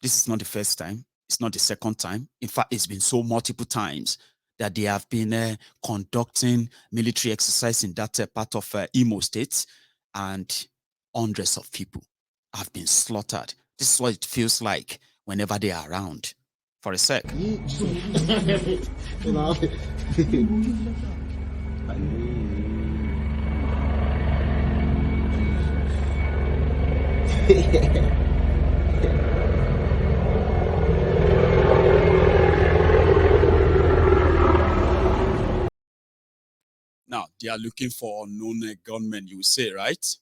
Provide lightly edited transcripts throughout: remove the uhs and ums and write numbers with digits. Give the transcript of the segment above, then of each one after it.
This is not the first time. It's not the second time. In fact, it's been so multiple times that they have been conducting military exercise in that part of Imo State, and hundreds of people have been slaughtered. This is what it feels like whenever they are around. For a sec. Now, they are looking for unknown gunmen, you say, right?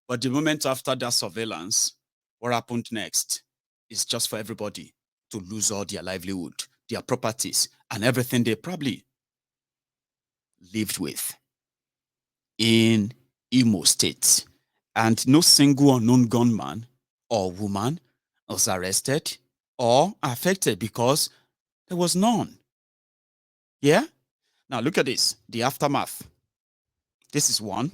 But the moment after that surveillance, what happened next is just for everybody to lose all their livelihood, their properties, and everything they probably lived with in Imo State. And no single unknown gunman or woman was arrested or affected because there was none. Yeah? Now look at this, the aftermath. This is one.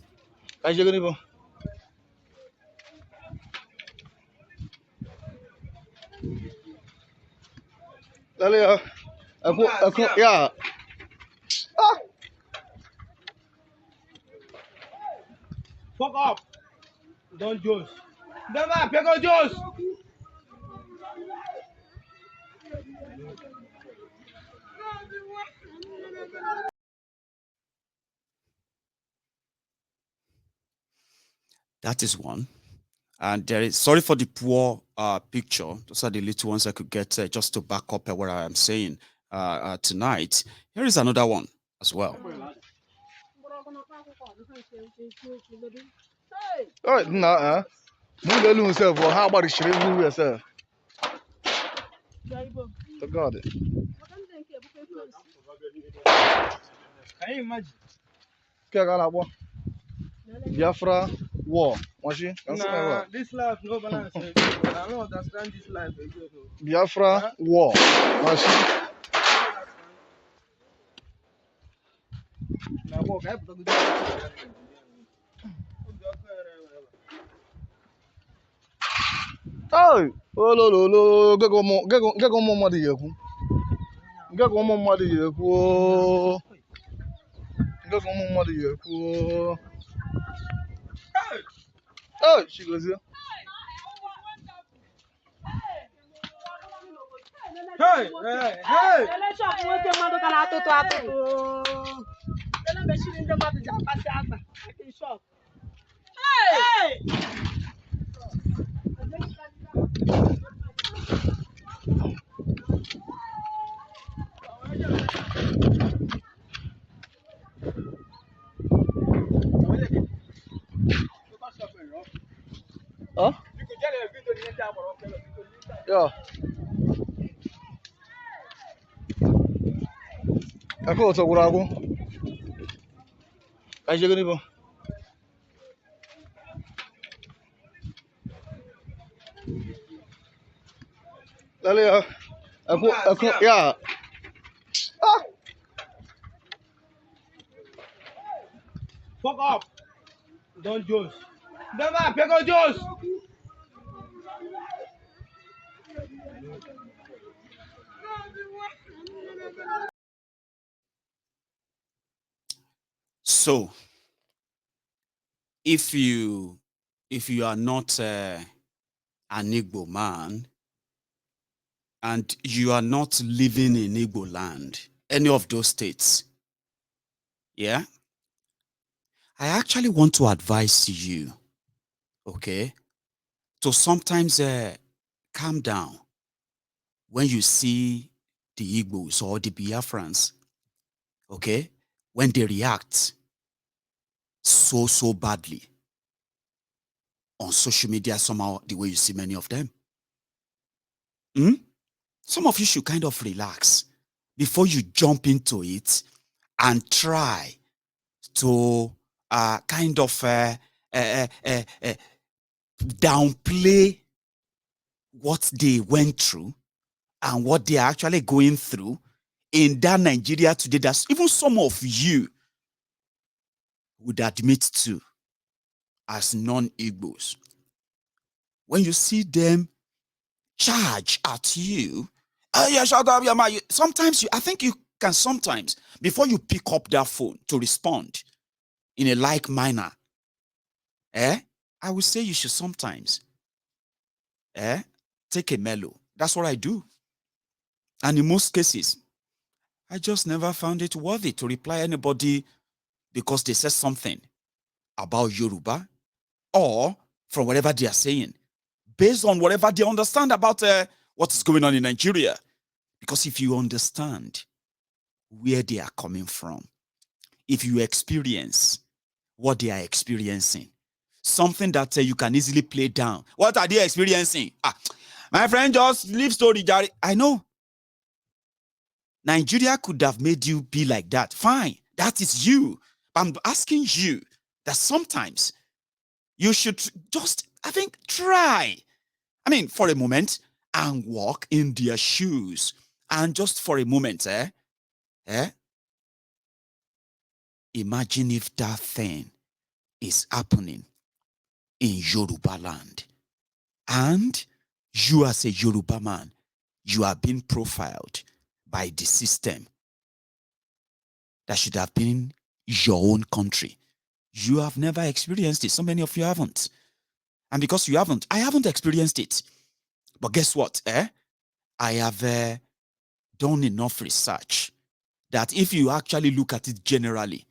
Yeah. Fuck up. Don't juice. Dama, pego juice. That is one. And there is, sorry for the poor picture. Those are the little ones I could get just to back up what I am saying tonight. Here is another one as well. Oh, no. Move the loon self, or how about the shit move yourself? To God. Can you imagine? Biafra war. Nah, this life no balance. I don't understand this life again. Biafra war. Oh, lo, get go more money here. Get go more money here. Get go more money here. Oh, she goes here. Hey, hey, hey. Huh? Yeah. I feel so good. I just gonna yeah. Ah. Fuck up. Don't juice. Dama, pego juice. So, if you are not an Igbo man and you are not living in Igbo land, any of those states, yeah, I actually want to advise you, okay, to sometimes calm down when you see the Igbos or the Biafrans, okay, when they react so badly on social media, somehow the way you see many of them. Some of you should kind of relax before you jump into it and try to kind of downplay what they went through and what they are actually going through in that Nigeria today that even some of you would admit to as non-Igbos. When you see them charge at you. Yeah, shut up, yeah, man. Sometimes I think you can sometimes, before you pick up that phone to respond in a like manner, I would say you should sometimes take a mellow. That's what I do. And in most cases, I just never found it worthy to reply anybody because they said something about Yoruba or from whatever they are saying, based on whatever they understand about what is going on in Nigeria. Because if you understand where they are coming from, if you experience what they are experiencing, something that you can easily play down. What are they experiencing? My friend, just leave story, Jari. I know. Nigeria could have made you be like that. Fine. That is you. I'm asking you that sometimes you should just, I think, try. I mean, for a moment, and walk in their shoes. And just for a moment, imagine if that thing is happening in Yoruba land. And you as a Yoruba man, you are being profiled by the system that should have been your own country. You have never experienced it. So many of you haven't. And because you haven't, I haven't experienced it. But guess what? I have done enough research that if you actually look at it generally,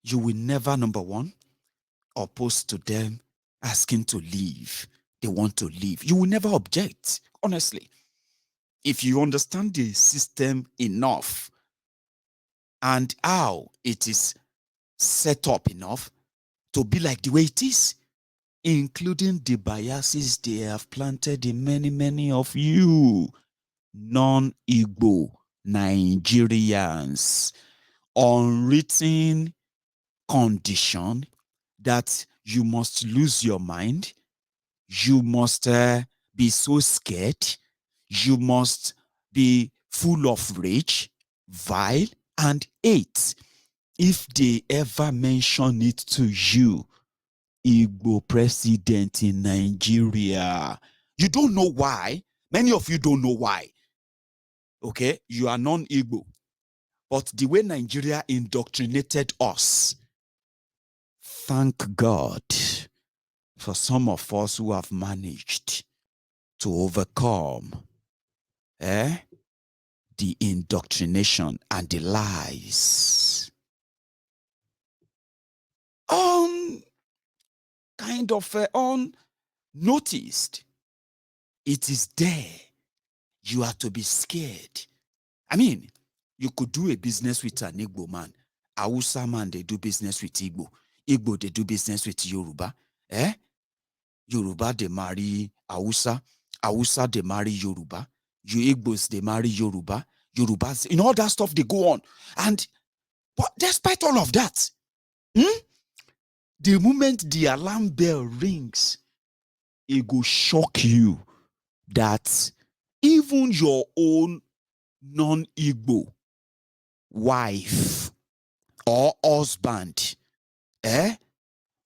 you will never, number one, oppose to them asking to leave. They want to leave. You will never object, honestly. If you understand the system enough and how it is set up enough to be like the way it is, including the biases they have planted in many, many of you non-Igbo Nigerians, unwritten condition that you must lose your mind, you must be so scared, you must be full of rage, vile, and hate. If they ever mention it to you, Igbo president in Nigeria, you don't know why. Many of you don't know why. Okay, you are non-Igbo. But the way Nigeria indoctrinated us, thank God for some of us who have managed to overcome the indoctrination and the lies. Kind of unnoticed. It is there. You are to be scared. I mean, you could do a business with an Igbo man. Hausa man, they do business with Igbo. Igbo, they do business with Yoruba. Yoruba, they marry Hausa. Hausa, they marry Yoruba. You Igbos, they marry Yoruba. Yorubas, all that stuff, they go on. But despite all of that, the moment the alarm bell rings, it will shock you that even your own non-Igbo wife or husband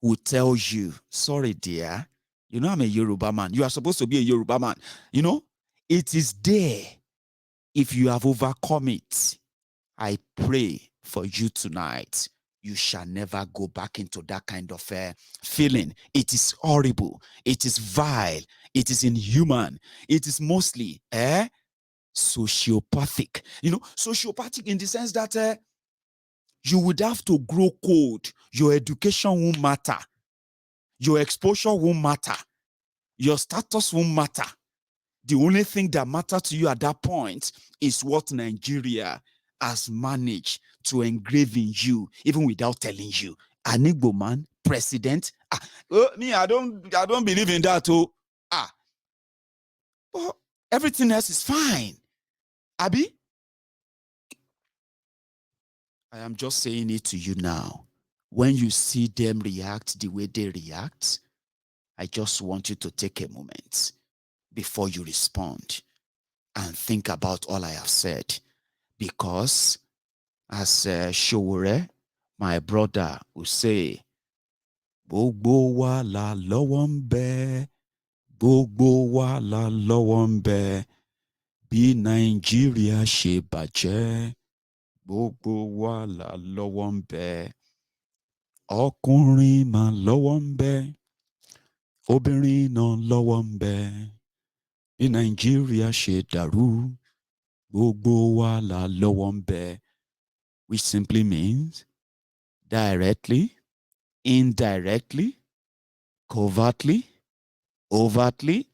will tell you, sorry, dear, I'm a Yoruba man. You are supposed to be a Yoruba man. It is there. If you have overcome it, I pray for you tonight. You shall never go back into that kind of feeling. It is horrible. It is vile. It is inhuman. It is mostly sociopathic. Sociopathic in the sense that you would have to grow cold. Your education won't matter. Your exposure won't matter. Your status won't matter. The only thing that matters to you at that point is what Nigeria has managed to engrave in you, even without telling you. An Igbo man, president. Me, I don't believe in that. But everything else is fine. Abi? I am just saying it to you now. When you see them react the way they react, I just want you to take a moment before you respond and think about all I have said. Because as Showore, my brother, will say, Gbogbo wa la lọ́wọ́ ń bẹ, Gbogbo wa la lọ́wọ́ ń bẹ bí Nàìjíríà ṣe bàjẹ́. Gbogbo wa la lọ́wọ́ ń bẹ. Ọkùnrin mà lọ́wọ́ ń bẹ. Obìnrin náà lọ́wọ́ ń bẹ. Bí Nàìjíríà ṣe dàrú. Gbogbo wa la lọ́wọ́ ń bẹ. Which simply means directly, indirectly, covertly, overtly,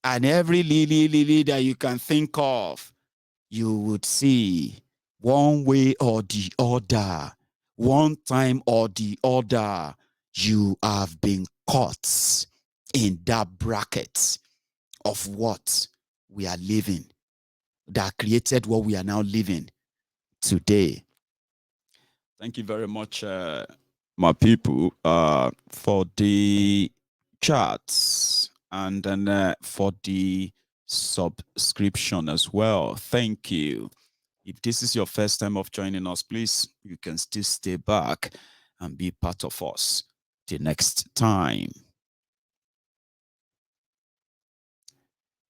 and every lily that you can think of, you would see one way or the other, one time or the other, you have been caught in that bracket of what we are living, that created what we are now living today. Thank you very much, my people, for the charts and then for the subscription as well. Thank you. If this is your first time of joining us, please, you can still stay back and be part of us the next time.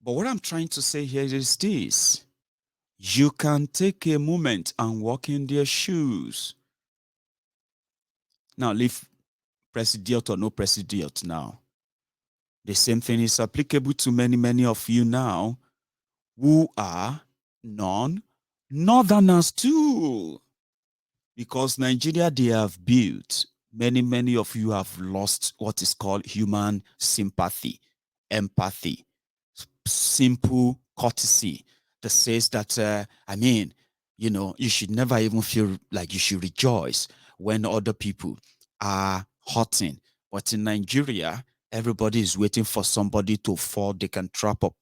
But what I'm trying to say here is this. You can take a moment and walk in their shoes. Now, leave presidiot or no presidiot now. The same thing is applicable to many of you now who are non-northerners too. Because Nigeria, they have built, many of you have lost what is called human sympathy, empathy, simple courtesy that says that, you should never even feel like you should rejoice when other people are hurting. But in Nigeria, everybody is waiting for somebody to fall they can trample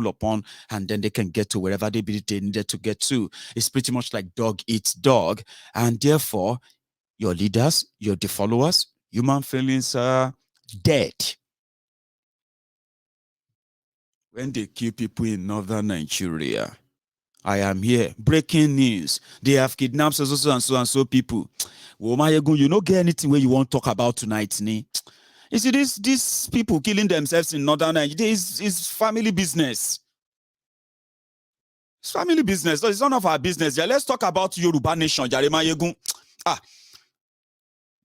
upon, and then they can get to wherever they believe they needed to get to. It's pretty much like dog eats dog. And therefore, your leaders, your followers, human feelings are dead. When they kill people in northern Nigeria, I am here. Breaking news. They have kidnapped so and so people. You don't get anything where you want to talk about tonight, ni? You see, these people killing themselves in northern Nigeria is family business. It's family business. So it's none of our business. Yeah, let's talk about Yoruba nation.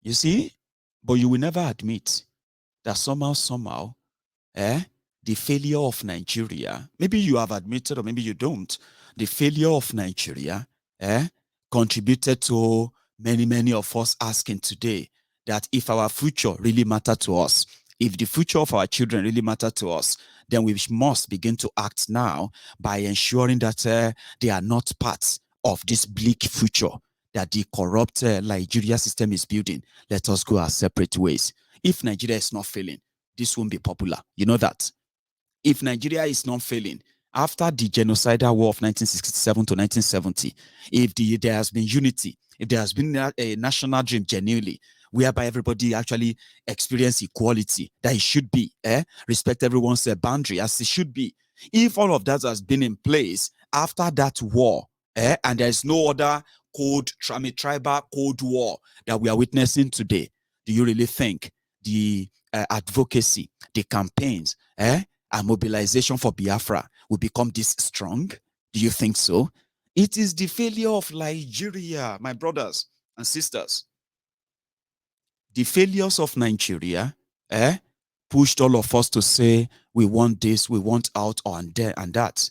You see, but you will never admit that somehow, the failure of Nigeria, maybe you have admitted or maybe you don't, the failure of Nigeria contributed to many of us asking today that if our future really matter to us, if the future of our children really matter to us, then we must begin to act now by ensuring that they are not part of this bleak future that the corrupt Nigeria system is building. Let us go our separate ways. If Nigeria is not failing, this won't be popular. You know that. If Nigeria is not failing, after the genocidal war of 1967 to 1970, if there has been unity, if there has been a national dream genuinely, whereby everybody actually experience equality, that it should be, respect everyone's boundary as it should be. If all of that has been in place after that war, and there is no other tribal cold war that we are witnessing today, do you really think the advocacy, the campaigns, and mobilization for Biafra will become this strong? Do you think so? It is the failure of Nigeria, my brothers and sisters. The failures of Nigeria pushed all of us to say, we want this, we want out, and that.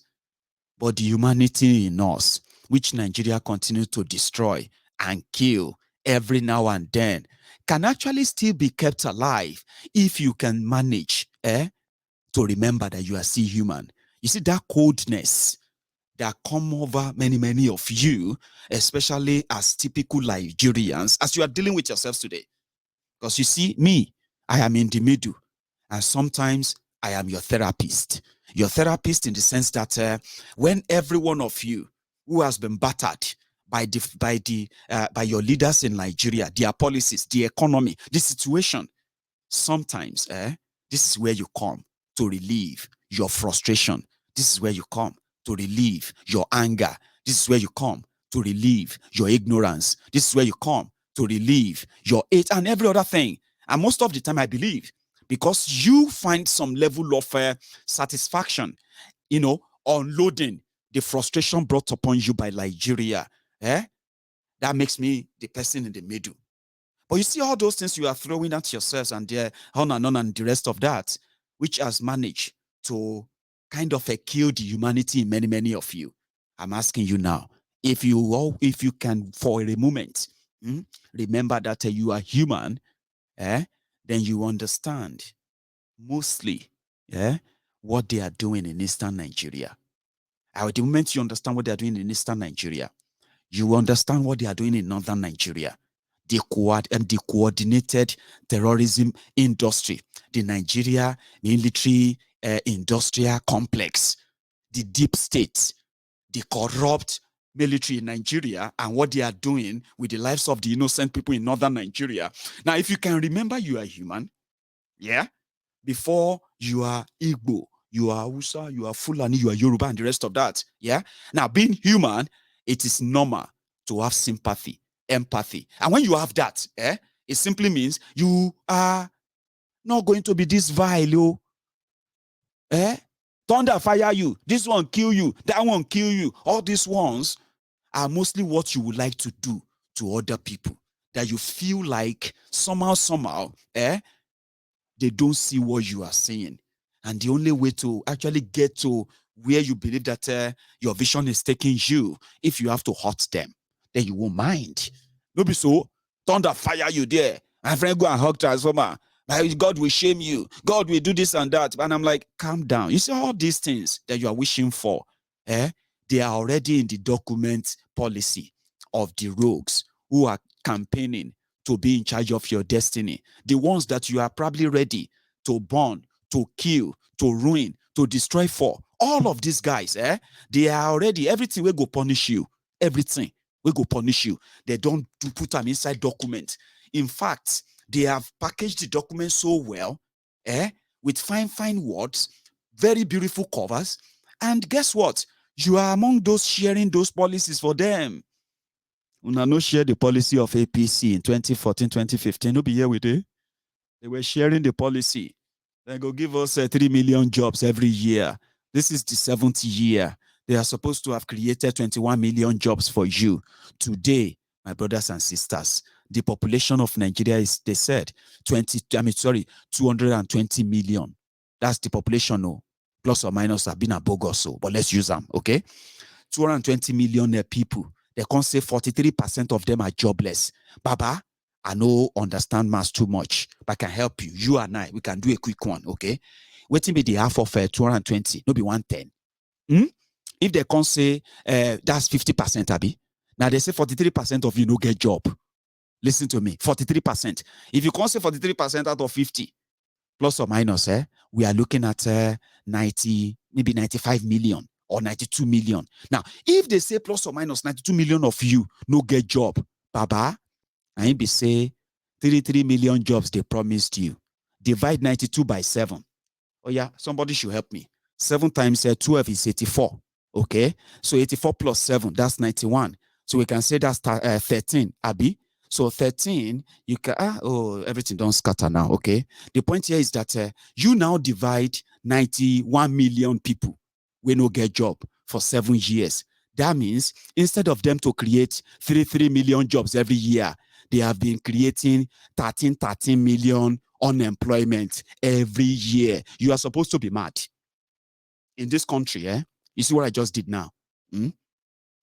But the humanity in us, which Nigeria continues to destroy and kill every now and then, can actually still be kept alive if you can manage to remember that you are still human. You see, that coldness that come over many of you, especially as typical Nigerians, as you are dealing with yourselves today. Because you see, me, I am in the middle. And sometimes I am your therapist. Your therapist in the sense that when every one of you who has been battered by your leaders in Nigeria, their policies, the economy, the situation, sometimes this is where you come to relieve your frustration. This is where you come to relieve your anger. This is where you come to relieve your ignorance. This is where you come to relieve your hate and every other thing. And most of the time, I believe because you find some level of satisfaction, unloading the frustration brought upon you by Nigeria. That makes me the person in the middle. But you see all those things you are throwing at yourselves and on and the rest of that, which has managed to kind of kill the humanity in many, many of you. I'm asking you now, if you can for a moment remember that you are human, then you understand mostly what they are doing in Eastern Nigeria. At the moment you understand what they are doing in Eastern Nigeria, you understand what they are doing in Northern Nigeria. The coordinated terrorism industry, the Nigeria military industrial complex, the deep state, the corrupt military in Nigeria, and what they are doing with the lives of the innocent people in Northern Nigeria. Now, if you can remember you are human, before you are Igbo, you are Hausa, you are Fulani, you are Yoruba, and the rest of that. Now, being human, it is normal to have sympathy, empathy. And when you have that, it simply means you are not going to be this vile. Thunder fire you, this one kill you, that one kill you. All these ones are mostly what you would like to do to other people, that you feel like somehow, they don't see what you are saying. And the only way to actually get to where you believe that your vision is taking you, if you have to hurt them, then you won't mind. No be so, thunder fire you there. My friend go and hug transformer. God will shame you. God will do this and that. And I'm like, calm down. You see all these things that you are wishing for, they are already in the document policy of the rogues who are campaigning to be in charge of your destiny. The ones that you are probably ready to burn, to kill, to ruin, to destroy for. All of these guys, they are already, everything will go punish you. Everything will go punish you. They don't put them inside document. In fact, they have packaged the document so well, with fine words, very beautiful covers. And guess what? You are among those sharing those policies for them. Una no share the policy of APC in 2014, 2015. No be here with it. They were sharing the policy. They go give us 3 million jobs every year. This is the 7th year. They are supposed to have created 21 million jobs for you. Today, my brothers and sisters, the population of Nigeria is, they said, 220 million. That's the population, no. Plus or minus have been a bogus, but let's use them, okay? 220 million people. They can't say 43% of them are jobless. Baba, I know understand maths too much, but I can help you. You and I, we can do a quick one, okay? Waiting be the half of 220, no be 110. If they can't say that's 50%, Abi. Now they say 43% of you no get job. Listen to me, 43%. If you can't say 43% out of 50, plus or minus, we are looking at 90, maybe 95 million or 92 million. Now, if they say plus or minus 92 million of you no get job, Baba, I be say 33 million jobs they promised you. Divide 92 by 7. Oh yeah, somebody should help me. 7 times 12 is 84. Okay, so 84 plus 7, that's 91. So we can say that's 13, Abi. So 13, you can, everything don't scatter now, okay? The point here is that you now divide 91 million people we no get job for 7 years. That means instead of them to create 3 million jobs every year, they have been creating 13 million unemployment every year. You are supposed to be mad. In this country, you see what I just did now?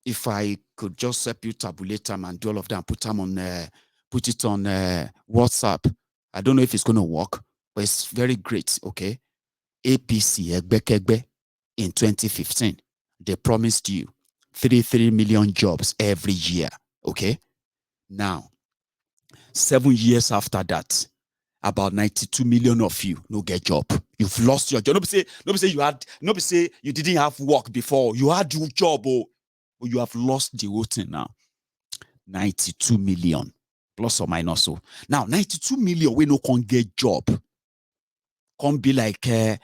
If I could just help you tabulate them and do all of them, put it on WhatsApp. I don't know if it's going to work, but it's very great, okay? APC, Egbekegbe, in 2015, they promised you 3 million jobs every year, okay? Now, 7 years after that, about 92 million of you no get job. You've lost your job. Nobody say you didn't have work before. You had your job, but you have lost the whole thing now. 92 million, plus or minus. So now 92 million we no can get job. Can be like 30,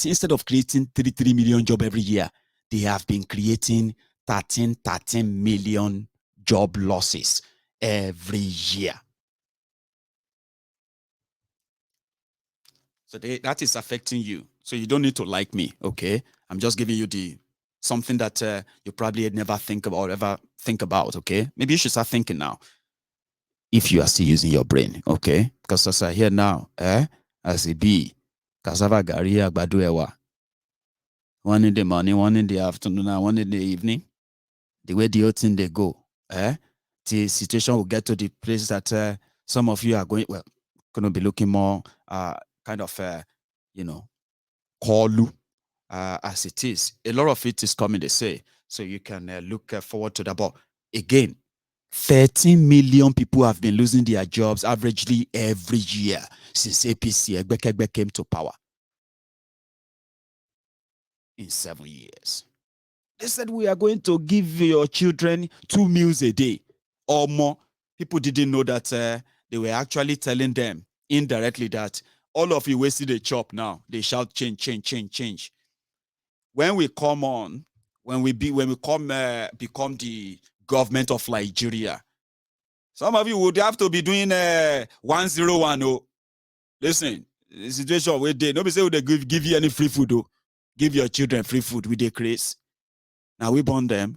instead of creating 3 million job every year, they have been creating 13 million job losses every year. So that is affecting you. So you don't need to like me, okay? I'm just giving you something that you probably never think about, ever think about, okay? Maybe you should start thinking now. If you are still using your brain, okay? Because as I hear now, as it be, cassava gari agbado ewa. One in the morning, one in the afternoon, and one in the evening. The way the whole thing they go, the situation will get to the place that some of you are going, well, going to be looking more kind of, Kolu as it is. A lot of it is coming, they say. So you can look forward to that. But again, 13 million people have been losing their jobs averagely every year since APC Egbekegbe came to power in 7 years. They said we are going to give your children 2 meals a day or more. People didn't know that they were actually telling them indirectly that all of you wasted a chop now. They shout change, change, change, change. When we come on, when we become the government of Nigeria, some of you would have to be doing 101. Oh, listen, the situation where they nobody say they give you any free food. Oh, give your children free food with the craze. Now we born them,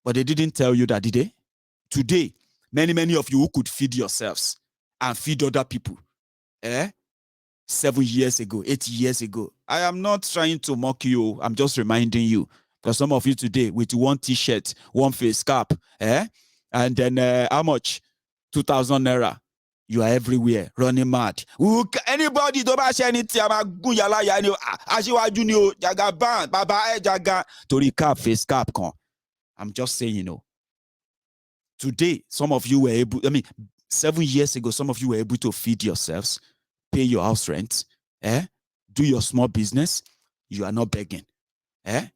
but they didn't tell you that, did they? Today, many of you who could feed yourselves and feed other people, 7 years ago, 8 years ago. I am not trying to mock you. I'm just reminding you. Because some of you today, with one t-shirt, one face cap, and then how much? 2,000 naira. You are everywhere, running mad. Anybody don't buy anything, I'm a good yala ya ni. Aṣíwájú ni o, jaga ban, baba jaga. Torí cap, face cap kan. I'm just saying, today, some of you were able, 7 years ago, some of you were able to feed yourselves, pay your house rent, do your small business. You are not begging. The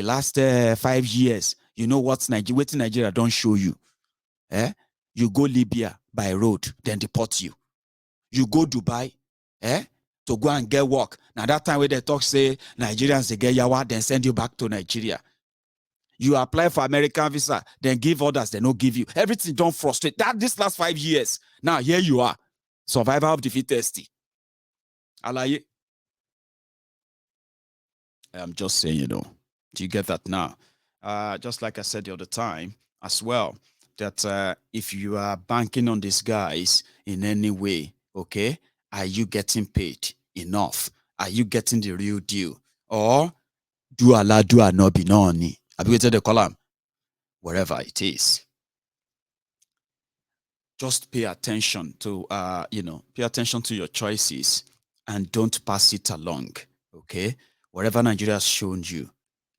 last 5 years, you know what's Nigeria don't show you. You go Libya by road, then deport you. You go Dubai, to go and get work. Now that time where they talk say Nigerians they get yawa, then send you back to Nigeria. You apply for American visa, then give others, they don't give you. Everything don't frustrate. That this last 5 years. Now here you are. Survivor of the fittest. Alaye. I'm just saying, do you get that now? Just like I said the other time as well, that if you are banking on these guys in any way, okay, are you getting paid enough? Are you getting the real deal? Or do Allah do not be noni? Abigail the column, wherever it is. Just pay attention to pay attention to your choices and don't pass it along. Okay, whatever Nigeria has shown you,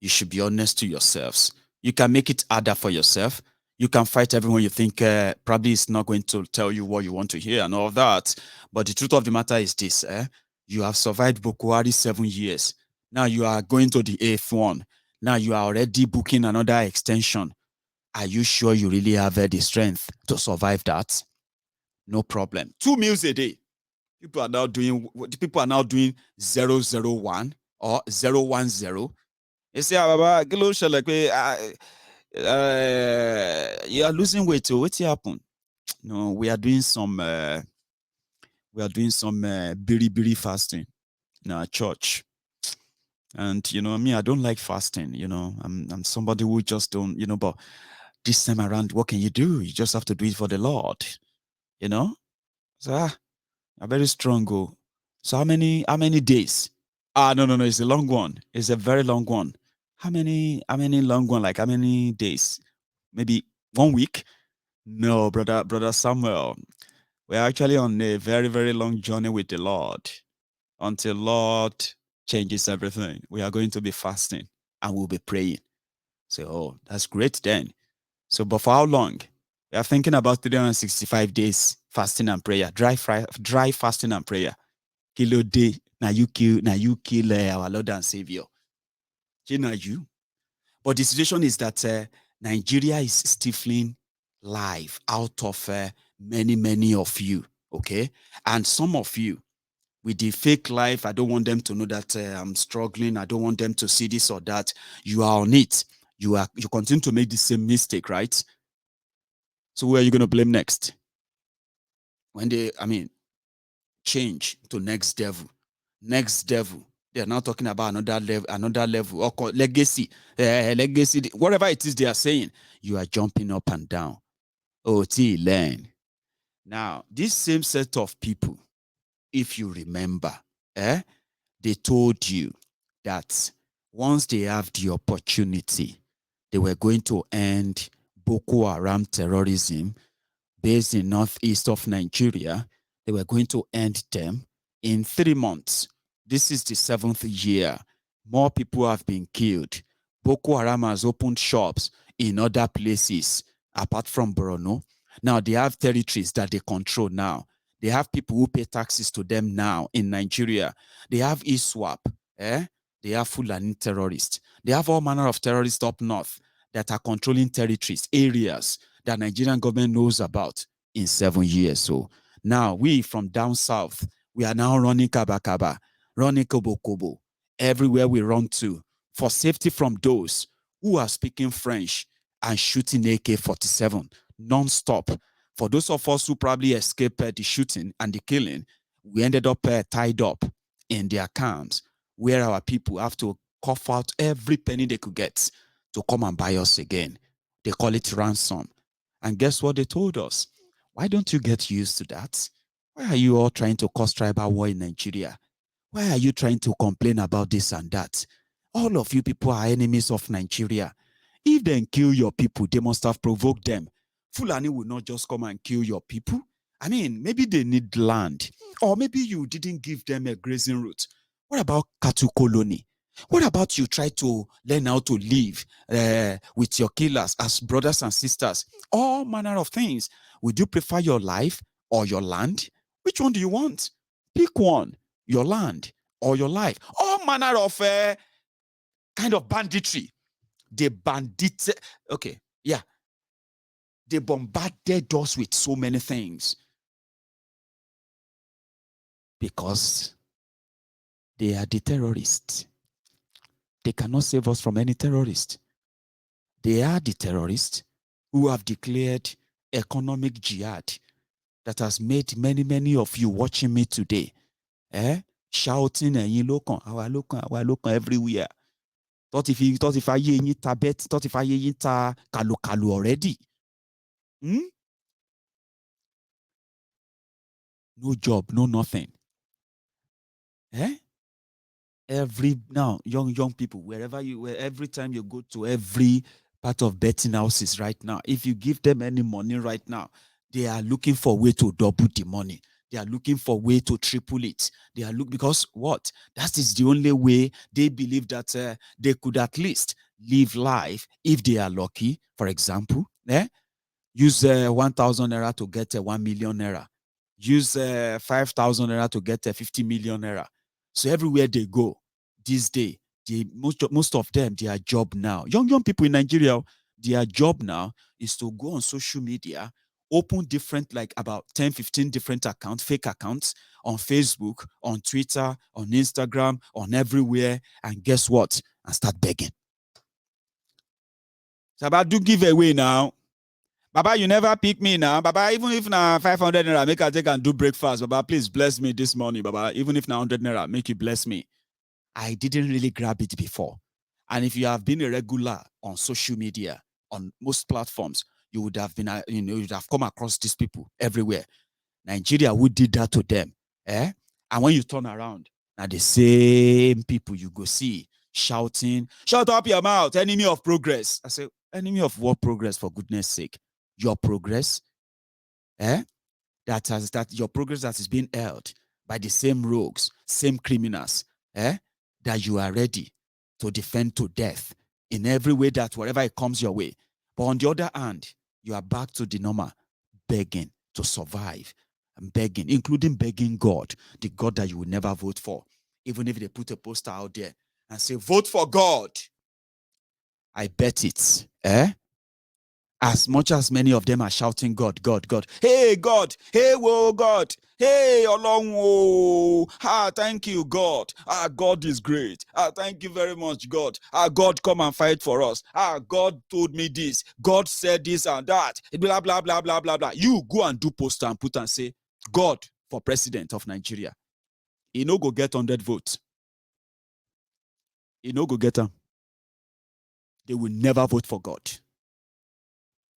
you should be honest to yourselves. You can make it harder for yourself. You can fight everyone you think probably is not going to tell you what you want to hear and all of that. But the truth of the matter is this: you have survived Boko Haram 7 years. Now you are going to the 8th one. Now you are already booking another extension. Are you sure you really have the strength to survive that? No problem. 2 meals a day. People are now doing 001 or 010. They say, you are losing weight. So what's happened? No, we are doing some biri fasting in our church. And me, I don't like fasting. I'm somebody who just don't, but this time around, what can you do? You just have to do it for the Lord. So I'm very strong. So how many days? No, it's a long one. It's a very long one. How many long one? Like how many days? Maybe 1 week? No, brother Samuel. We're actually on a very, very long journey with the Lord. Until Lord changes everything, we are going to be fasting and we'll be praying. So, that's great then. So, but for how long? We are thinking about 365 days fasting and prayer, dry fasting and prayer. Kilo day, now you kill our Lord and Savior. You. But the situation is that Nigeria is stifling life out of many of you, okay? And some of you, with the fake life, I don't want them to know that I'm struggling. I don't want them to see this or that. You are on it. You continue to make the same mistake, right? So who are you going to blame next? change to next level. Next level. They are now talking about another level, or legacy, legacy, whatever it is they are saying. You are jumping up and down. Oh, learn. Now, this same set of people, if you remember, they told you that once they have the opportunity, they were going to end Boko Haram terrorism based in northeast of Nigeria. They were going to end them in 3 months. This is the 7th year. More people have been killed. Boko Haram has opened shops in other places apart from Borno. Now they have territories that they control now. They have people who pay taxes to them now in Nigeria. They have ISWAP. They have Fulani terrorists. They have all manner of terrorists up north that are controlling territories, areas that Nigerian government knows about in 7 years. So now we from down south, we are now running kaba, running kobo, everywhere we run to for safety from those who are speaking French and shooting AK-47 non-stop. For those of us who probably escaped the shooting and the killing, we ended up tied up in their camps where our people have to cough out every penny they could get to come and buy us again. They call it ransom. And guess what they told us? Why don't you get used to that? Why are you all trying to cause tribal war in Nigeria? Why are you trying to complain about this and that? All of you people are enemies of Nigeria. If they kill your people, they must have provoked them. Fulani will not just come and kill your people. I mean, maybe they need land, or maybe you didn't give them a grazing route. What about cattle colony? What about you try to learn how to live with your killers as brothers and sisters? All manner of things. Would you prefer your life or your land? Which one do you want? Pick one, your land or your life. All manner of kind of banditry. They okay, yeah. They bombarded us with so many things because they are the terrorists. They cannot save us from any terrorist. They are the terrorists who have declared economic jihad that has made many of you watching me today shouting our local everywhere. Thought if I hear you tabet, thought if I hear you ta kalu already. No job, no nothing. Now, young people, every time you go to every part of betting houses right now, if you give them any money right now, they are looking for a way to double the money. They are looking for a way to triple it. They are because what? That is the only way they believe that they could at least live life if they are lucky. For example, use 1,000 naira to get 1 million naira. Use 5,000 naira to get 50 million naira. So everywhere they go this day, most of them, their job now, young people in Nigeria, their job now is to go on social media, open different, like about 10, 15 different accounts, fake accounts on Facebook, on Twitter, on Instagram, on everywhere. And guess what? And start begging. So about do giveaway now. Baba, you never pick me now. Baba, even if na 500 naira, make I take and do breakfast. Baba, please bless me this morning. Baba, even if na 100 naira, make you bless me. I didn't really grab it before. And if you have been a regular on social media, on most platforms, you would have been, you'd have come across these people everywhere. Nigeria, who did that to them? And when you turn around, now the same people you go see shouting, shut up your mouth, enemy of progress. I say, enemy of what progress, for goodness sake? Your progress, that your progress that is being held by the same rogues, same criminals, that you are ready to defend to death in every way that wherever it comes your way. But on the other hand, you are back to the normal, begging to survive and begging, including begging God, the God that you will never vote for, even if they put a poster out there and say, vote for God. I bet it, as much as many of them are shouting, God, God, God. Hey, God. Hey, whoa, God. Hey, along, whoa. Thank you, God. God is great. Thank you very much, God. God, come and fight for us. God told me this. God said this and that. Blah, blah, blah, blah, blah, blah. You go and do poster and put and say, God, for president of Nigeria. He no go get 100 votes. He no go get them. They will never vote for God.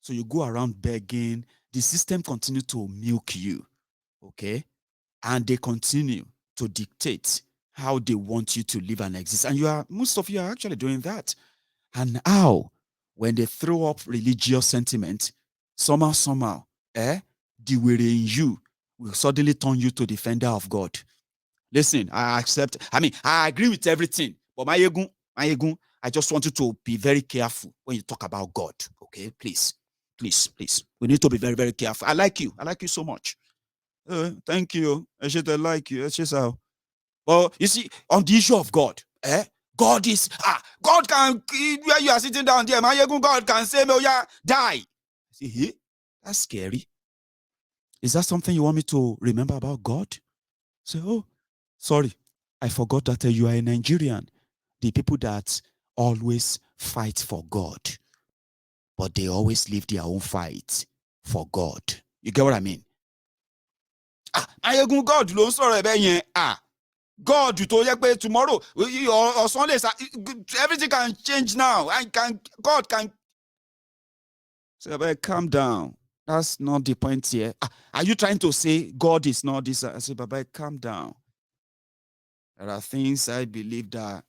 So you go around begging. The system continue to milk you, okay? And they continue to dictate how they want you to live and exist. And most of you are actually doing that. And how, when they throw up religious sentiment, somehow, the way in you will suddenly turn you to defender of God. Listen, I agree with everything, but my egun, I just want you to be very careful when you talk about God, okay? Please. We need to be very, very careful. I like you so much. Thank you. I like you. It's just how. Well, you see, on the issue of God, God can, where you are sitting down there, my God can say, oh yeah, die. See, that's scary. Is that something you want me to remember about God? Say, oh, sorry, I forgot that you are a Nigerian. The people that always fight for God, but they always leave their own fight for God. You get what I mean? God ló ń sọ̀rọ̀ ẹ̀bẹ̀ yẹn. God tó yẹ pé tomorrow or Sunday everything can change now. God can. So calm down. That's not the point here. Are you trying to say God is not this? I say, Baba, calm down. There are things I believe that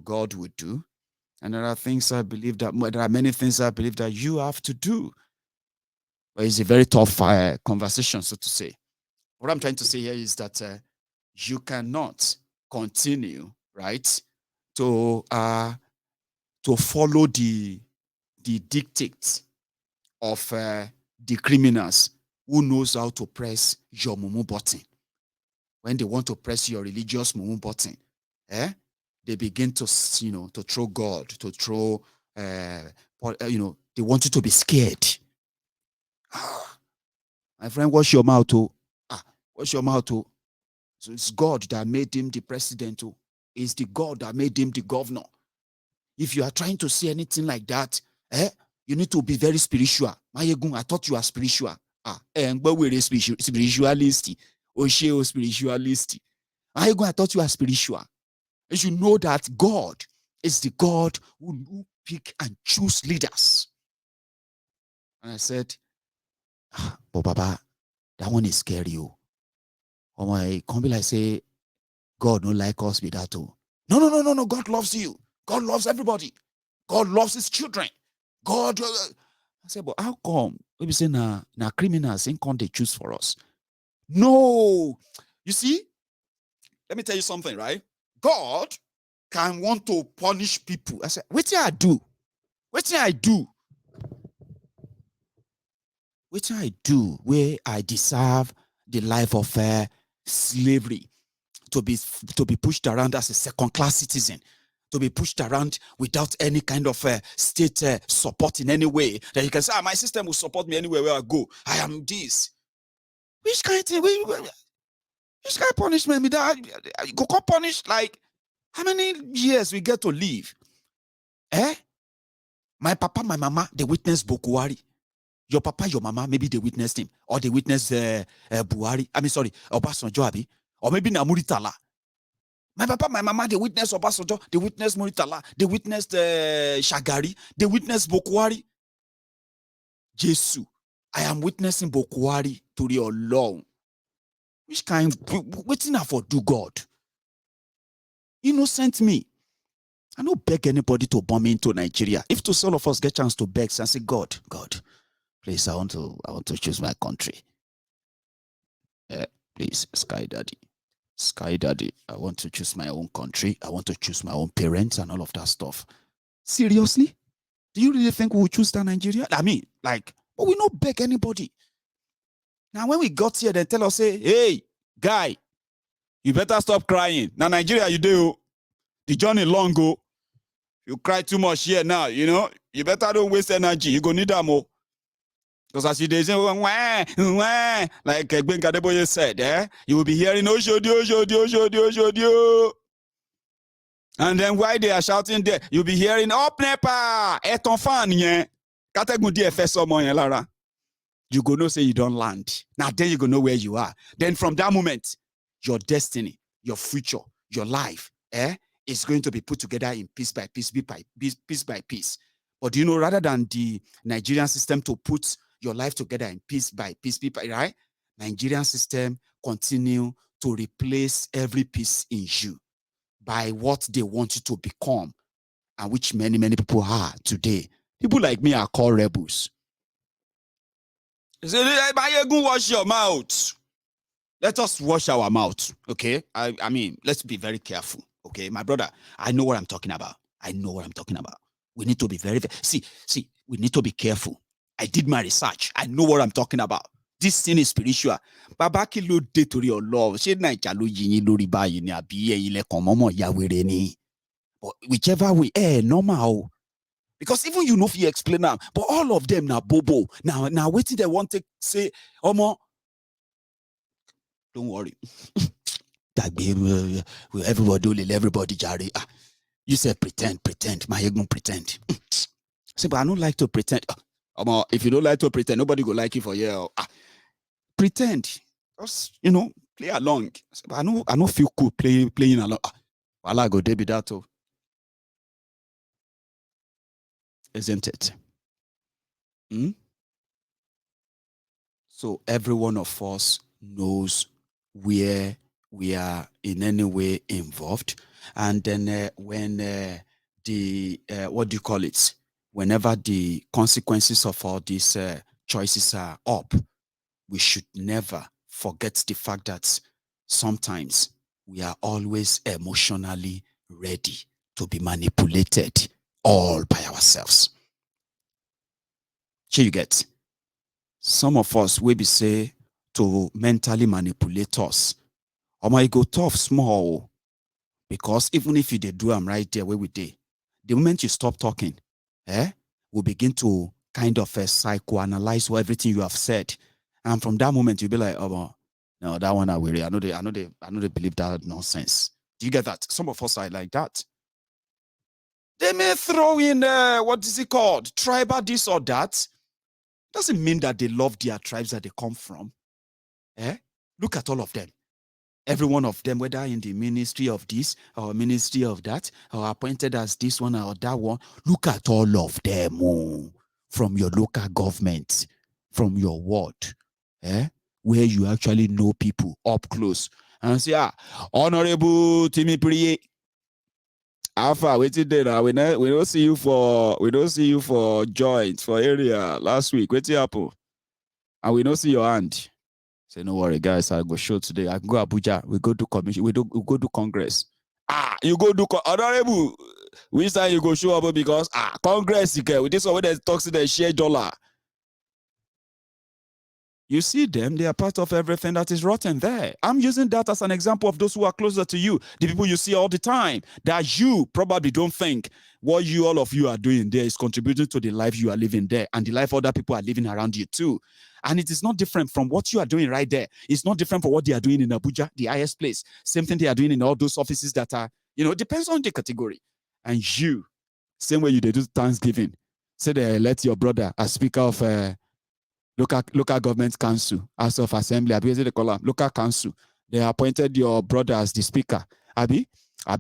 God would do, and there are things I believe that there are many things I believe that you have to do. But it's a very tough conversation, so to say. What I'm trying to say here is that you cannot continue, right, to follow the dictates of the criminals who knows how to press your mumu button. When they want to press your religious mumu button, they begin to throw God, to throw, they want you to be scared. My friend, wash your mouth, wash your mouth, So it's God that made him the president, It's the God that made him the governor. If you are trying to say anything like that, you need to be very spiritual. Mayegun, I thought you are spiritual. But we're spiritualist. Spiritualist. Mayegun, I thought you are spiritual. You should know that God is the God who pick and choose leaders. And I said, but Baba, that one is scary. Oh my, can't be like say, God don't like us with that. No. God loves you. God loves everybody. God loves his children. God. I said, but how come? We say na criminals ain't can't they choose for us? No. You see, let me tell you something, right? God can want to punish people. I said, what I do? What I do? What I do where I deserve the life of slavery, to be pushed around as a second-class citizen, to be pushed around without any kind of state support in any way, that you can say, my system will support me anywhere where I go. I am this. Which kind of thing? Which kind of punishment? Me that you go punish, like, how many years we get to live? My papa, my mama, they witnessed Bokuwari. Your papa, your mama, maybe they witnessed him, or they witnessed Buhari. Obasanjo, Abi, or maybe Namuritala. My papa, my mama, they witnessed Obasanjo, they witnessed Muritala, they witnessed Shagari, they witnessed Bokuwari. Jesus, I am witnessing Bokuwari to the alone. Which kind, waiting for do God? Innocent me. I don't beg anybody to bomb into Nigeria. If to all of us get chance to beg and say, God, please, I want to choose my country. Please, Sky Daddy, I want to choose my own country. I want to choose my own parents and all of that stuff. Seriously? Do you really think we will choose that Nigeria? I mean, like, but we not beg anybody. Now, when we got here, they tell us, say, hey, guy, you better stop crying. Now, Nigeria, you do. The journey long go. You cry too much here now, you better don't waste energy. You go need that more. Because as you say, like Ben Kadeboye said, you will be hearing Oshodio. And then while they are shouting there, you'll be hearing up Nepa, eton fan yen. Kategun di efe somo yen lara. you go know say you don't land. Now then you go know where you are. Then from that moment, your destiny, your future, your life, is going to be put together in piece by piece, piece by piece. But you know, rather than the Nigerian system to put your life together in piece by piece, right? Nigerian system continue to replace every piece in you by what they want you to become, and which many people are today. People like me are called rebels. Say, wash your mouth. Let us wash our mouth, okay? I mean, let's be very careful, okay? My brother, I know what I'm talking about. I know what I'm talking about. We need to be very, see, we need to be careful. I did my research. I know what I'm talking about. This thing is spiritual. Baba ki lo de tori Ọlọ́run. Ṣé Naija ló yín yín lórí báyìí ni àbí ẹ̀yin lẹ kàn mọ́mọ́ ya wèrè ni? But whichever way, normal. Because even you know if you explain now, but all of them now bobo. Now waiting they want to say, Omo, don't worry. Everybody will everybody jare. You said pretend. My ego pretend. Say, but I don't like to pretend. If you don't like to pretend, nobody will like you for you. Pretend. Just, play along. Say, but I don't feel cool playing along. Well, I go David that too. Isn't it? So every one of us knows where we are in any way involved. And then when the, what do you call it? Whenever the consequences of all these choices are up, we should never forget the fact that sometimes we are always emotionally ready to be manipulated all by ourselves. Here you get. Some of us will be say to mentally manipulate us. Omo, go tough small. Because even if you do them right there where we did, the moment you stop talking, we'll begin to kind of psychoanalyze everything you have said. And from that moment, you'll be like, oh, no, that one I will. I know they believe that nonsense. Do you get that? Some of us are like that. They may throw in, what is it called? Tribal this or that. Doesn't mean that they love their tribes that they come from. Look at all of them. Every one of them, whether in the ministry of this or ministry of that, or appointed as this one or that one, look at all of them from your local government, from your ward, where you actually know people up close. And say, Honorable Timmy Priye, Alpha, waiting there. We don't see you for joint for area last week. What's happen? And we don't see your hand. Say, no worry, guys. I go show today. I can go Abuja. We go do commission. We go do Congress. You go do Honorable. Which time you go show up because Congress, you get with this one when they talk to the share dollar. You see them, they are part of everything that is rotten there. I'm using that as an example of those who are closer to you, the people you see all the time, that you probably don't think what all of you are doing there is contributing to the life you are living there and the life other people are living around you too. And it is not different from what you are doing right there. It's not different from what they are doing in Abuja, the highest place. Same thing they are doing in all those offices that are, depends on the category. And you, same way you do Thanksgiving, say they elect your brother as Speaker of local government council, House of Assembly, they call them local council. They appointed your brother as the speaker. Abi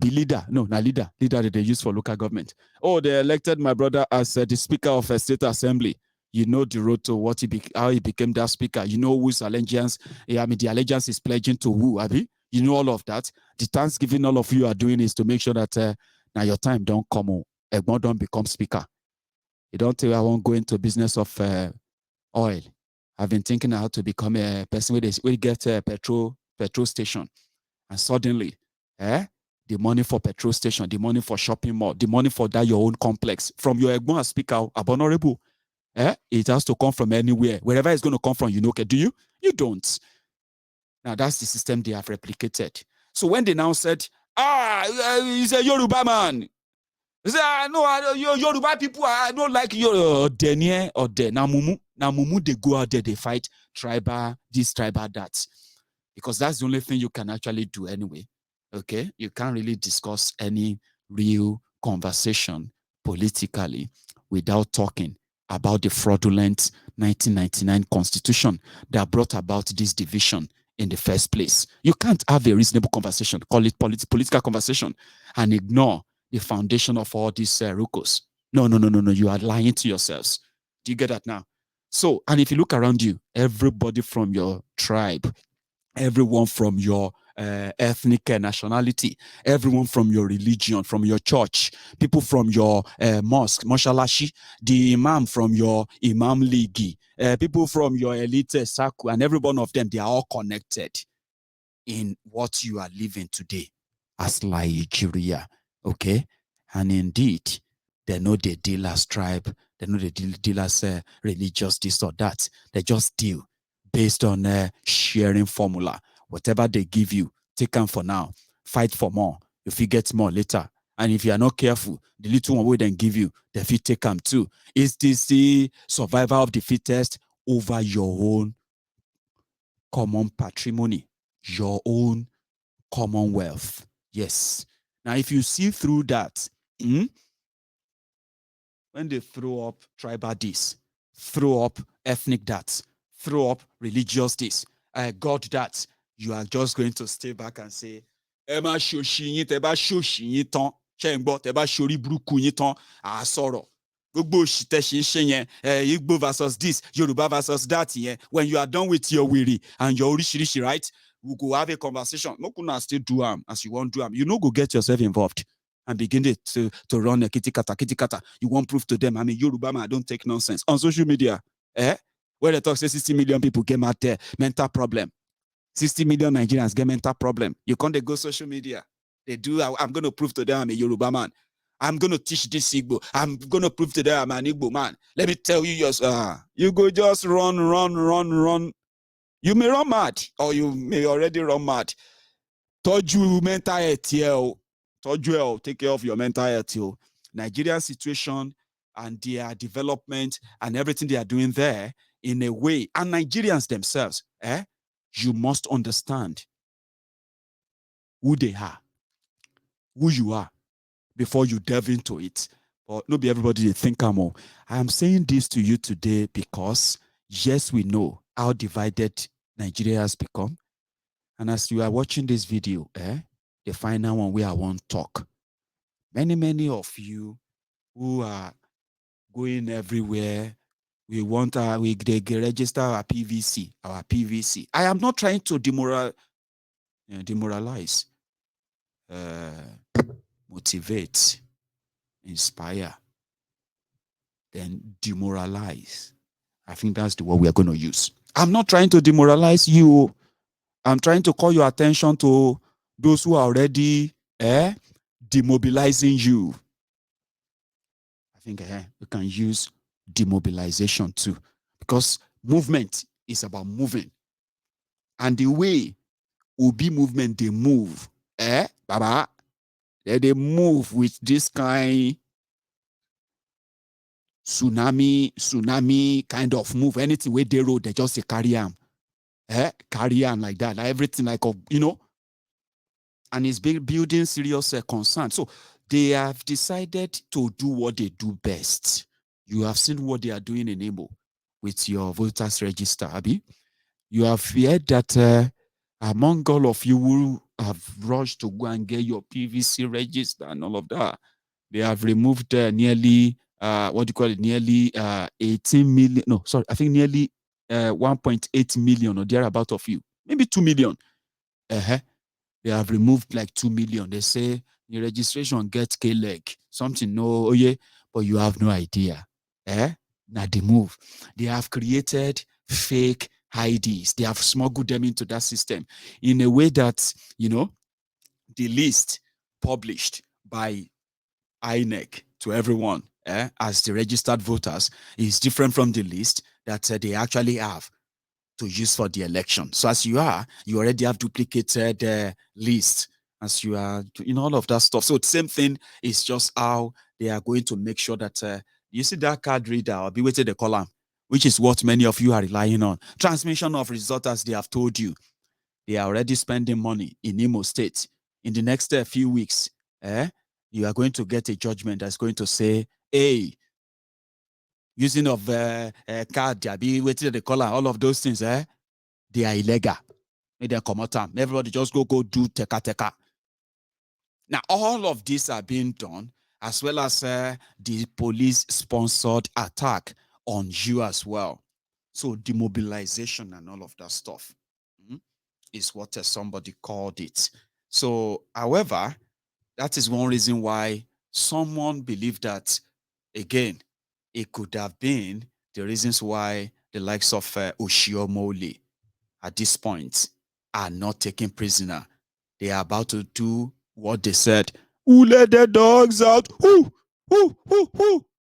leader. No, not leader. Leader that they use for local government. Oh, they elected my brother as the speaker of a state assembly. You know the road to how he became that speaker. You know whose allegiance. The allegiance is pledging to who. Abi, you know all of that. The Thanksgiving all of you are doing is to make sure that now your time don't come. Egmont don't become speaker. You don't tell I won't go into business of oil. I've been thinking how to become a person where get a petrol station, and suddenly, the money for petrol station, the money for shopping mall, the money for that your own complex from your Egmont speaker, Honorable, it has to come from anywhere, wherever it's going to come from. Okay, do you? You don't. Now that's the system they have replicated. So when they now said, he's a Yoruba man. They say, no, Yoruba people, I don't like your Denier or De Namumu. Namumu, they go out there, they fight tribal, this, tribal, that. Because that's the only thing you can actually do anyway. Okay? You can't really discuss any real conversation politically without talking about the fraudulent 1999 constitution that brought about this division in the first place. You can't have a reasonable conversation, call it political conversation, and ignore the foundation of all these rucos. No. You are lying to yourselves. Do you get that now? So, and if you look around you, everybody from your tribe, everyone from your ethnic nationality, everyone from your religion, from your church, people from your mosque, moshalashi, the imam from your imam league, people from your elite circle, and every one of them, they are all connected in what you are living today as Nigeria. Okay? And indeed, they know they deal as tribe, they know they deal as religious, this or that. They just deal based on a sharing formula. Whatever they give you, take them for now. Fight for more. If you get more later. And if you are not careful, the little one will then give you, the fit take them too. Is this the survival of the fittest over your own common patrimony, your own commonwealth? Yes. Now, if you see through that, when they throw up tribal this, throw up ethnic that, throw up religious this, God that, you are just going to stay back and say, Emma Shoshin, Teba Shoshin, Ton, Chengbo, Teba Shori Bruku, Ton, Soro. Igbo versus this, Yoruba versus that. Yeah. When you are done with your weary and your orishirishi, right? We go have a conversation. No kuna still do as you want to do. You know, go get yourself involved and begin to run a kitty kata. You won't prove to them, I'm a Yoruba man, I don't take nonsense. On social media, where they talk say 60 million people came out there, mental problem. 60 million Nigerians get mental problem. You can't go social media. They do, I'm going to prove to them I'm a Yoruba man. I'm going to teach this Igbo. I'm going to prove to them I'm an Igbo man. Let me tell you, you go just run. You may run mad, or you may already run mad. Told you mental health here. Told you, take care of your mental health. Nigerian situation and their development and everything they are doing there in a way, and Nigerians themselves, you must understand who they are, who you are, before you delve into it. But not be everybody they think I'm all. I am saying this to you today because, yes, we know how divided Nigeria has become. And as you are watching this video, the final one where I want to talk, many of you who are going everywhere, we want they register our PVC. I am not trying to demoralize, motivate, inspire, then demoralize. I think that's the word we are going to use. I'm not trying to demoralize you. I'm trying to call your attention to those who are already demobilizing you. I think we can use demobilization too, because movement is about moving. And the way Obi movement, they move, Baba, they move with this kind tsunami kind of move. Anything where they road, they just say carry on. Carry on like that. Like everything like, and it's building serious concern. So they have decided to do what they do best. You have seen what they are doing in Imo with your voters register, Abi. You have heard that among all of you who have rushed to go and get your PVC register and all of that, they have removed nearly, nearly 18 million. No, sorry, I think nearly 1.8 million or thereabout of you. Maybe 2 million. They have removed like 2 million. They say the registration gets K-leg. Something, no, yeah, but you have no idea. Now they move. They have created fake IDs. They have smuggled them into that system in a way that, the list published by INEC to everyone as the registered voters is different from the list that they actually have to use for the election. So as you already have duplicated list as you are in all of that stuff. So the same thing is just how they are going to make sure that you see that card reader or be waiting the column, which is what many of you are relying on. Transmission of results, as they have told you. They are already spending money in Imo State. In the next few weeks, you are going to get a judgment that's going to say, hey, using of card, waiting they call all of those things, they are illegal. Make them come out. Everybody just go do teka. Now, all of these are being done, as well as the police-sponsored attack on you as well. So demobilization and all of that stuff is what somebody called it. So, however, that is one reason why someone believed that, again, it could have been the reasons why the likes of Oshiomhole at this point are not taken prisoner. They are about to do what they said. Who let the dogs out? Who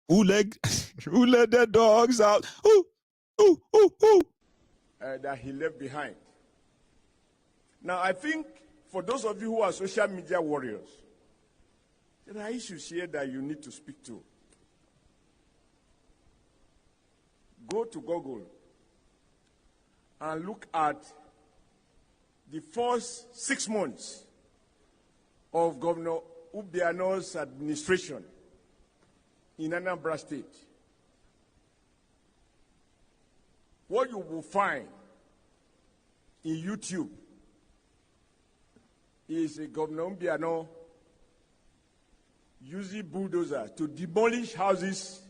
let the dogs out? Who? That he left behind. Now, I think for those of you who are social media warriors, there are issues here that you need to speak to. Go to Google and look at the first 6 months of Governor Obiano's administration in Anambra State. What you will find in YouTube is a Governor Obiano using bulldozers to demolish houses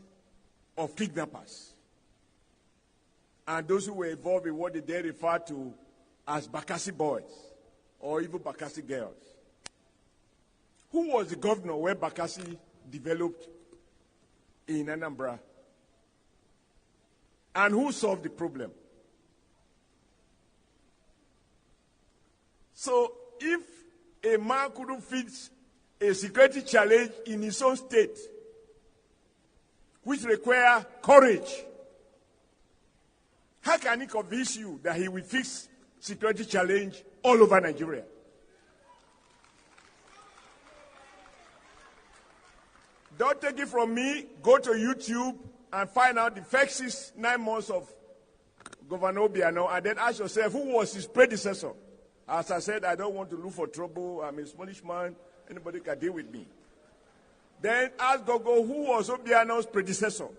of kidnappers and those who were involved in what they refer to as Bakassi boys or even Bakassi girls. Who was the governor where Bakassi developed in Anambra? And who solved the problem? So if a man couldn't fix a security challenge in his own state, which require courage, how can he convince you that he will fix security challenge all over Nigeria? Don't take it from me. Go to YouTube and find out the first 9 months of Governor Obiano, and then ask yourself, who was his predecessor? As I said, I don't want to look for trouble. I'm a smallish man. Anybody can deal with me. Then ask Gogo, who was Obiano's predecessor?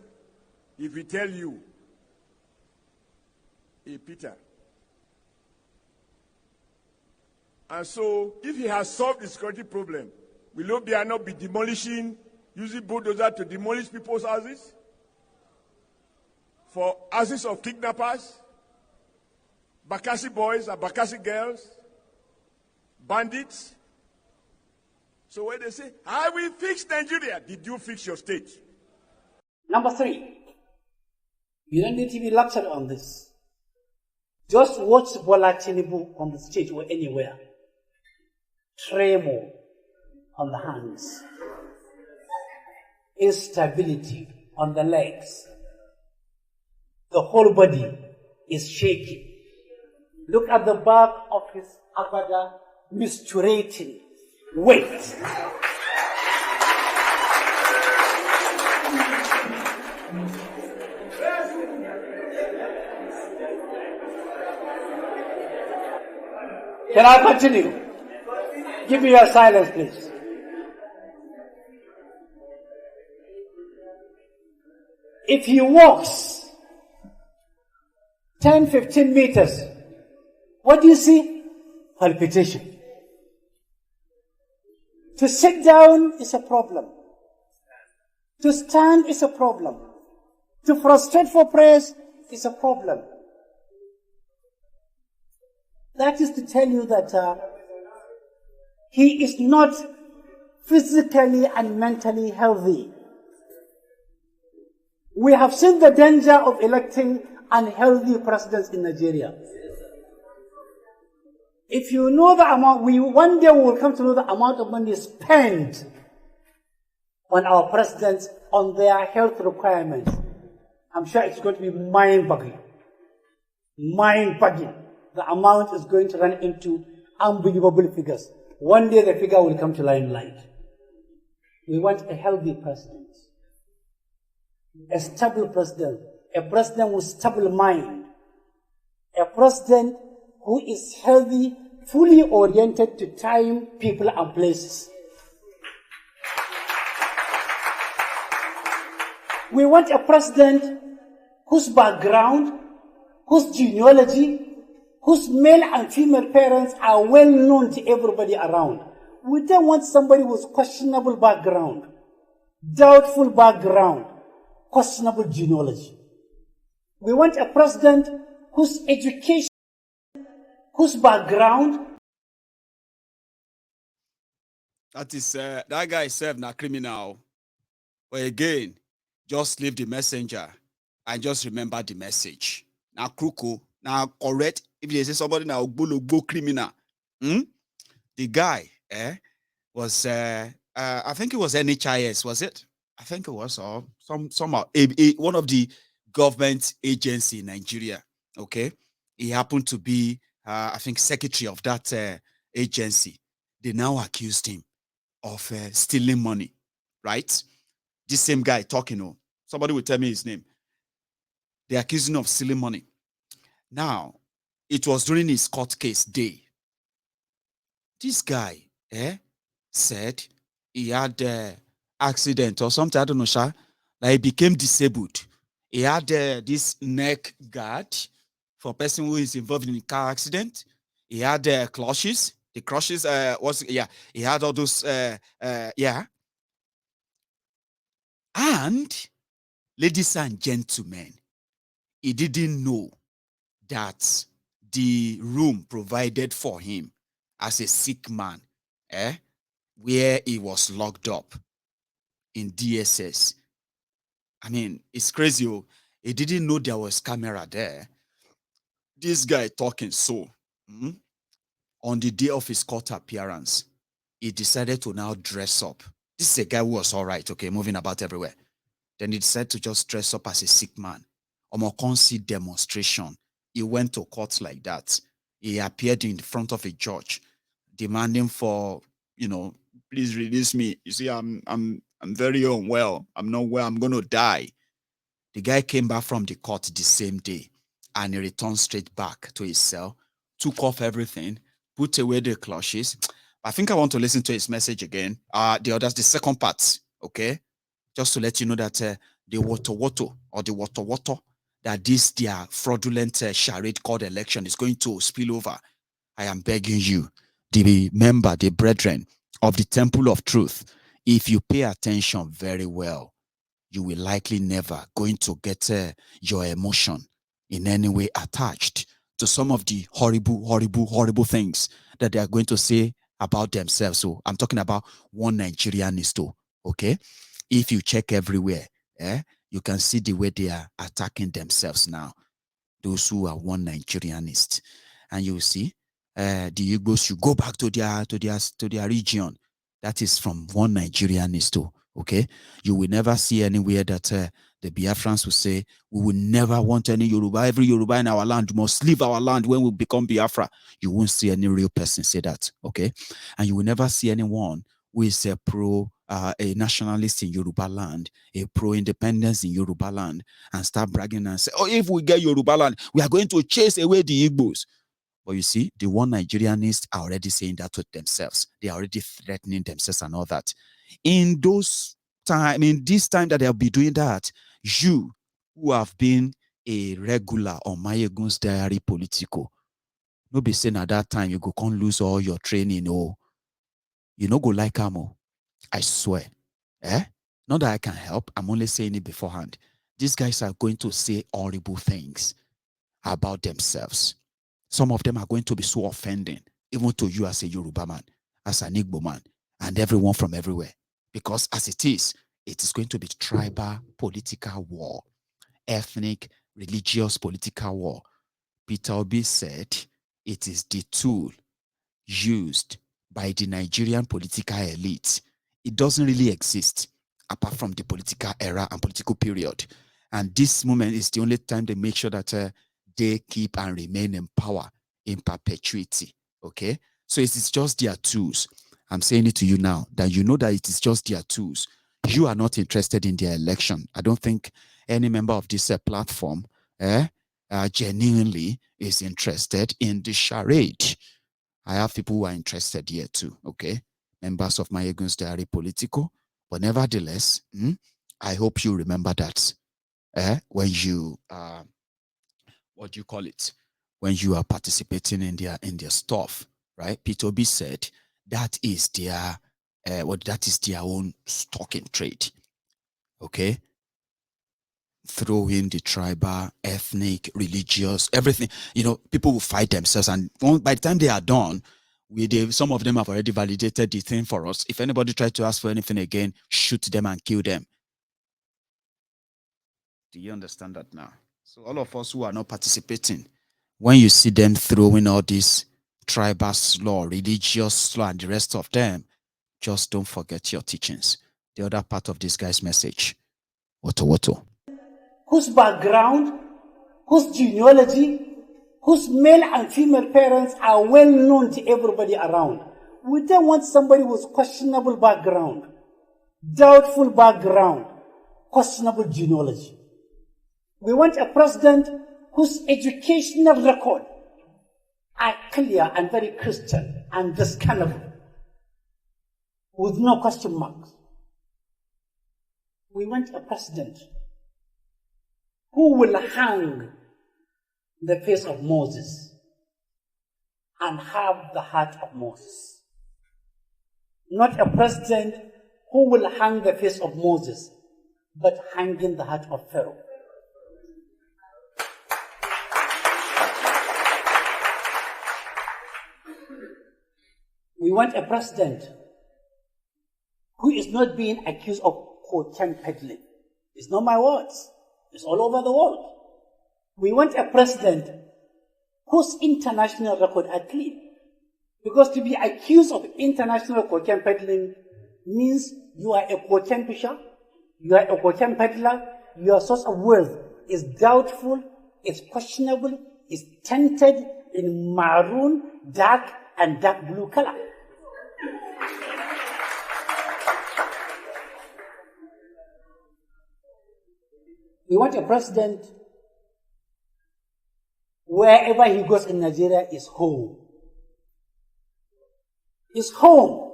If he tell you, Peter. And so, if he has solved the security problem, will Obiano be demolishing, using bulldozer to demolish people's houses? For houses of kidnappers, Bakassi boys and Bakassi girls, bandits? So when they say, I will fix Nigeria, did you fix your state? Number 3, you don't need to be lectured on this. Just watch Bola Tinubu on the stage or anywhere. Tremor on the hands. Instability on the legs. The whole body is shaking. Look at the back of his agbada, misturating. Wait. Can I continue? Give me your silence, please. If he walks 10, 15 meters, what do you see? Palpitation. To sit down is a problem. To stand is a problem. To prostrate for prayers is a problem. That is to tell you that he is not physically and mentally healthy. We have seen the danger of electing unhealthy presidents in Nigeria. If you know the amount, one day we will come to know the amount of money spent on our presidents on their health requirements. I'm sure it's going to be mind-boggling. Mind-boggling. The amount is going to run into unbelievable figures. One day the figure will come to limelight. We want a healthy president, a stable president, a president with stable mind, a president who is healthy, fully oriented to time, people, and places. We want a president whose background, whose genealogy, whose male and female parents are well known to everybody around. We don't want somebody with questionable background, doubtful background, questionable genealogy. We want a president whose education, whose background. That is, that guy is a criminal. But again, just leave the messenger and just remember the message. Now, Kruko, now correct. If they say somebody now go criminal, the guy was I think it was NHIS, was it? I think it was, or somehow one of the government agency in Nigeria. Okay, he happened to be I think secretary of that agency. They now accused him of stealing money, right? This same guy talking, somebody will tell me his name. They accused him of stealing money. Now, it was during his court case day. This guy said he had accident or something, I don't know, sir. Like he became disabled. He had this neck guard for a person who is involved in a car accident. He had clutches. The crushes he had all those and ladies and gentlemen, he didn't know that the room provided for him as a sick man, where he was locked up in DSS. I mean, it's crazy. He didn't know there was camera there. This guy talking on the day of his court appearance, he decided to now dress up. This is a guy who was all right, okay, moving about everywhere. Then he decided to just dress up as a sick man. See demonstration. He went to court like that. He appeared in front of a judge, demanding for, please release me. You see, I'm very unwell. I'm not well. I'm going to die. The guy came back from the court the same day, and he returned straight back to his cell, took off everything, put away the clutches. I think I want to listen to his message again. The second part, okay? Just to let you know that the water, that this their fraudulent charade called election is going to spill over. I am begging you, the brethren of the temple of truth, if you pay attention very well, you will likely never going to get your emotion in any way attached to some of the horrible things that they are going to say about themselves. So I'm talking about one Nigerianist, okay? If you check everywhere, you can see the way they are attacking themselves now. Those who are one Nigerianist, and you will see the Igbos should go back to their region. That is from one Nigerianist, okay? You will never see anywhere that the Biafrans will say, we will never want any Yoruba. Every Yoruba in our land must leave our land when we become Biafra. You won't see any real person say that, okay? And you will never see anyone who is a nationalist in Yoruba land, a pro-independence in Yoruba land, and start bragging and say, if we get Yoruba land, we are going to chase away the Igbos. But you see, the one Nigerianists are already saying that to themselves. They are already threatening themselves and all that. In this time that they'll be doing that, you who have been a regular on Mayegun's Diary Politico, no be saying at that time you go can't lose all your training, you no go like Amo. I swear. Not that I can help. I'm only saying it beforehand. These guys are going to say horrible things about themselves. Some of them are going to be so offending, even to you as a Yoruba man, as an Igbo man, and everyone from everywhere. Because as it is going to be tribal political war, ethnic, religious political war. Peter Obi said it is the tool used by the Nigerian political elite. It doesn't really exist apart from the political era and political period. And this moment is the only time they make sure that they keep and remain in power in perpetuity. Okay? So it is just their tools. I'm saying it to you now that you know that it is just their tools. You are not interested in their election. I don't think any member of this platform genuinely is interested in the charade. I have people who are interested here too, okay? Members of Mayegun's Diary Politico. But nevertheless, I hope you remember that. When you what do you call it? When you are participating in their stuff, right? P2B said that is their that is their own stock in trade. Okay. Throw in the tribal, ethnic, religious, everything. People will fight themselves, and by the time they are done, some of them have already validated the thing for us. If anybody tries to ask for anything again, shoot them and kill them. Do you understand that now? So all of us who are not participating, when you see them throwing all this tribal slur, religious slur, and the rest of them, just don't forget your teachings. The other part of this guy's message. Woto. Whose background, whose genealogy, whose male and female parents are well known to everybody around. We don't want somebody with questionable background, doubtful background, questionable genealogy. We want a president whose educational record are clear and very Christian and discernible, with no question marks. We want a president who will hang the face of Moses and have the heart of Moses. Not a president who will hang the face of Moses, but hanging the heart of Pharaoh. We want a president who is not being accused of cocaine peddling. It's not my words. It's all over the world. We want a president whose international record are clean. Because to be accused of international cocaine peddling means you are a cocaine pusher, you are a cocaine peddler, your source of wealth is doubtful, it's questionable, it's tinted in maroon, dark, and dark blue color. We want a president wherever he goes in Nigeria is home. It's home.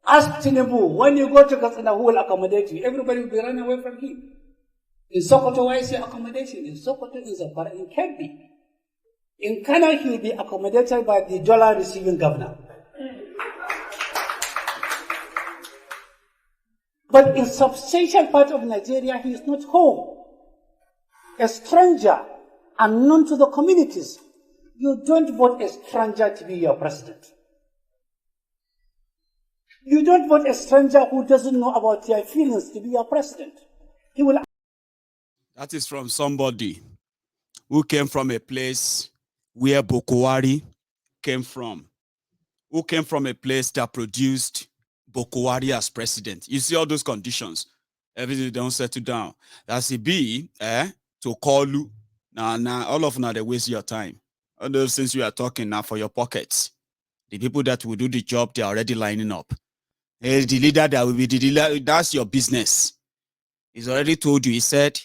Ask Tinubu, when you go to Katsina, who will accommodate you? Everybody will be running away from him. In Sokoto, why is he accommodation? In Sokoto, in Zamfara, in Kebbi. In Kano, he will be accommodated by the dollar-receiving governor. But in substantial part of Nigeria, he is not home. A stranger, unknown to the communities. You don't vote a stranger to be your president. You don't vote a stranger who doesn't know about your feelings to be your president. He will. That is from somebody who came from a place where Boko came from. Who came from a place that produced Boko as president. You see all those conditions. Everything don't settle down. That's a B, to call you. Now, all of now, they waste your time. All those things you are talking now for your pockets. The people that will do the job, they're already lining up. The leader that will be the leader, that's your business. He's already told you, he said,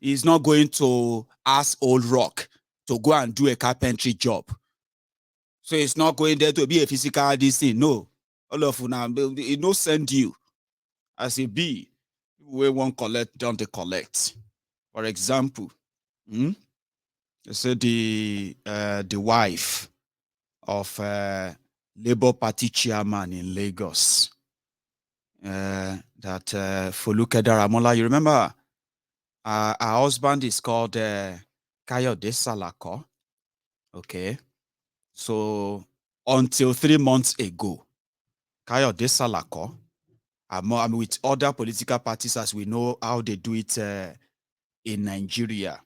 he's not going to ask Old Rock to go and do a carpentry job. So it's not going there to be a physical this thing. No. All of you now, it no send you. As a B, we won't collect, don't they collect. For example, they say the wife of Labour Party chairman in Lagos, that Foluke Daramola, you remember? Her husband is called Kayode Salako. Okay. So until 3 months ago, Kayode Salako, with other political parties, as we know how they do it in Nigeria.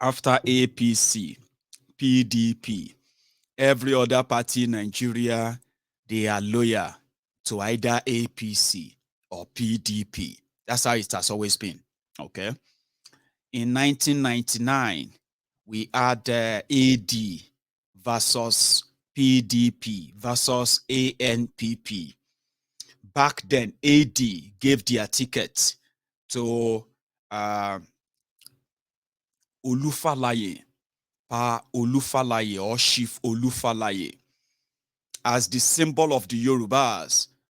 After APC, PDP, every other party in Nigeria, they are loyal to either APC or PDP. That's how it has always been. Okay. In 1999, we had AD versus PDP versus ANPP. Back then, AD gave their ticket to Olufalaye, Pa Olufalaye or Chief Olufalaye as the symbol of the Yorubas